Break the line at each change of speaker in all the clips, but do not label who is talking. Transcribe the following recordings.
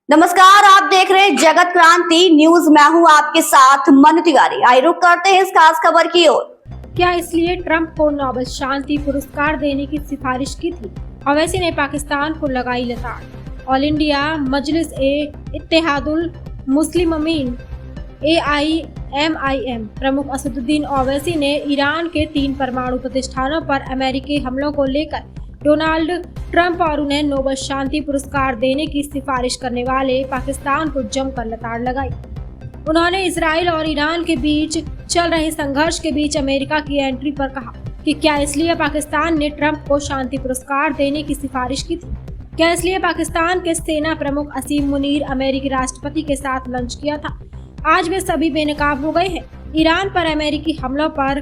नमस्कार, आप देख रहे हैं जगत क्रांति न्यूज। मैं हूं आपके साथ मनु तिवारी। आइए रुक करते हैं इस खास खबर की ओर।
क्या इसलिए ट्रंप को नोबेल शांति पुरस्कार देने की सिफारिश की थी? ओवैसी ने पाकिस्तान को लगाई लताड़। ऑल इंडिया मजलिस इत्तेहादुल मुस्लिमीन AIMIM प्रमुख असदुद्दीन ओवैसी ने ईरान के 3 परमाणु प्रतिष्ठानों पर अमेरिकी हमलों को लेकर डोनाल्ड ट्रंप और उन्हें नोबेल शांति पुरस्कार देने की सिफारिश करने वाले पाकिस्तान को जमकर लताड़ लगाई। उन्होंने इजराइल और ईरान के बीच चल रहे संघर्ष के बीच अमेरिका की एंट्री पर कहा कि क्या इसलिए पाकिस्तान ने ट्रंप को शांति पुरस्कार देने की सिफारिश की थी? क्या इसलिए पाकिस्तान के सेना प्रमुख असीम मुनीर अमेरिकी राष्ट्रपति के साथ लंच किया था? आज वे सभी बेनकाब हो गए हैं। ईरान पर अमेरिकी हमलों पर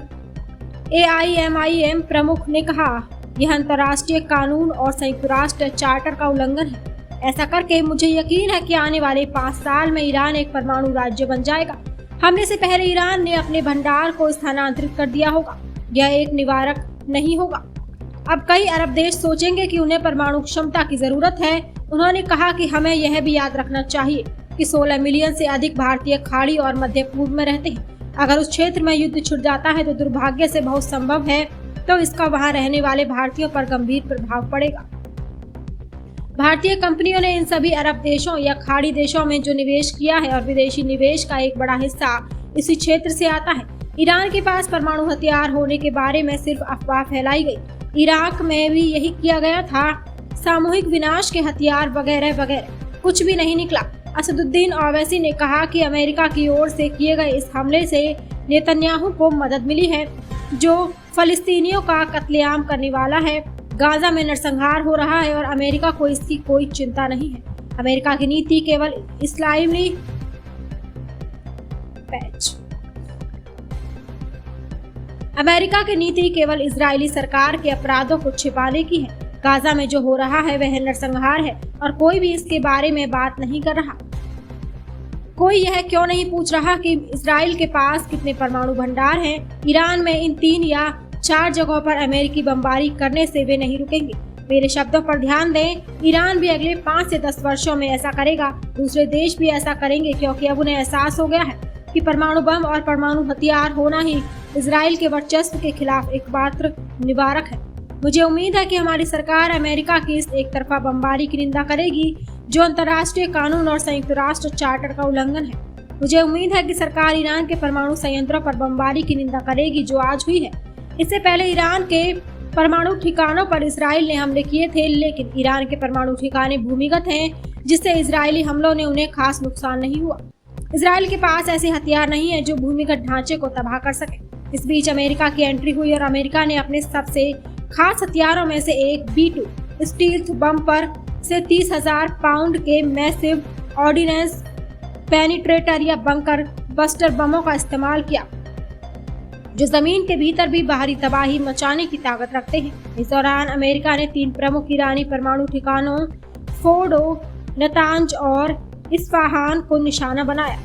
AIMIM प्रमुख ने कहा, यह अंतर्राष्ट्रीय कानून और संयुक्त राष्ट्र चार्टर का उल्लंघन है। ऐसा करके मुझे यकीन है कि आने वाले 5 साल में ईरान एक परमाणु राज्य बन जाएगा। हमले से पहले ईरान ने अपने भंडार को स्थानांतरित कर दिया होगा। यह एक निवारक नहीं होगा। अब कई अरब देश सोचेंगे कि उन्हें परमाणु क्षमता की जरूरत है। उन्होंने कहा कि हमें यह भी याद रखना चाहिए कि 16 मिलियन से अधिक भारतीय खाड़ी और मध्य पूर्व में रहते हैं। अगर उस क्षेत्र में युद्ध छिड़ जाता है तो दुर्भाग्य से बहुत संभव है तो इसका वहां रहने वाले भारतीयों पर गंभीर प्रभाव पड़ेगा। भारतीय कंपनियों ने इन सभी अरब देशों या खाड़ी देशों में जो निवेश किया है और विदेशी निवेश का एक बड़ा हिस्सा इसी क्षेत्र से आता है। ईरान के पास परमाणु हथियार होने के बारे में सिर्फ अफवाह फैलाई गई। इराक में भी यही किया गया था। सामूहिक विनाश के हथियार वगैरह वगैरह कुछ भी नहीं निकला। असदुद्दीन ओवैसी ने कहा कि अमेरिका की ओर से किए गए इस हमले से नेतन्याहू को मदद मिली है, जो फलस्तीनियों का कत्लेआम करने वाला है। गाजा में नरसंहार हो रहा है और अमेरिका को इसकी कोई चिंता नहीं है। अमेरिका की नीति केवल इस्लामी अमेरिका की नीति केवल इजरायली सरकार के अपराधों को छिपाने की है। गाजा में जो हो रहा है वह नरसंहार है और कोई भी इसके बारे में बात नहीं कर रहा। कोई यह क्यों नहीं पूछ रहा कि इजराइल के पास कितने परमाणु भंडार हैं। ईरान में इन 3 या 4 जगहों पर अमेरिकी बमबारी करने से वे नहीं रुकेंगे। मेरे शब्दों पर ध्यान दें, ईरान भी अगले 5 से 10 वर्षों में ऐसा करेगा। दूसरे देश भी ऐसा करेंगे क्योंकि अब उन्हें एहसास हो गया है कि परमाणु बम और परमाणु हथियार होना ही इजराइल के वर्चस्व के खिलाफ एकमात्र निवारक है। मुझे उम्मीद है कि हमारी सरकार अमेरिका की इस एक तरफा बमबारी की निंदा करेगी, जो अंतर्राष्ट्रीय कानून और संयुक्त राष्ट्र चार्टर का उल्लंघन है। मुझे उम्मीद है कि सरकार ईरान के परमाणु संयंत्रों पर बमबारी की निंदा करेगी, जो आज हुई है। इससे पहले ईरान के परमाणु ठिकानों पर इजराइल ने हमले किए थे, लेकिन ईरान के परमाणु ठिकाने भूमिगत हैं, जिससे इजरायली हमलों ने उन्हें खास नुकसान नहीं हुआ। इजराइल के पास ऐसे हथियार नहीं है जो भूमिगत ढांचे को तबाह कर सके। इस बीच अमेरिका की एंट्री हुई और अमेरिका ने अपने सबसे खास हथियारों में से एक B2 स्टील्थ बम पर से 30,000 पाउंड के मैसिव ऑर्डिनेंस पेनिट्रेटर या बंकर बस्टर बमों का इस्तेमाल किया, जो जमीन के भीतर भी बाहरी तबाही मचाने की ताकत रखते हैं। इस दौरान अमेरिका ने 3 प्रमुख ईरानी परमाणु ठिकानों फोर्डो, नतांज और इस्फहान को निशाना बनाया।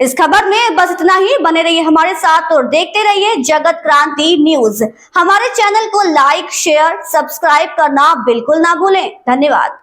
इस खबर में बस इतना ही। बने रहिए हमारे साथ और देखते रहिए जगत क्रांति न्यूज। हमारे चैनल को लाइक, शेयर, सब्सक्राइब करना बिल्कुल ना भूलें। धन्यवाद।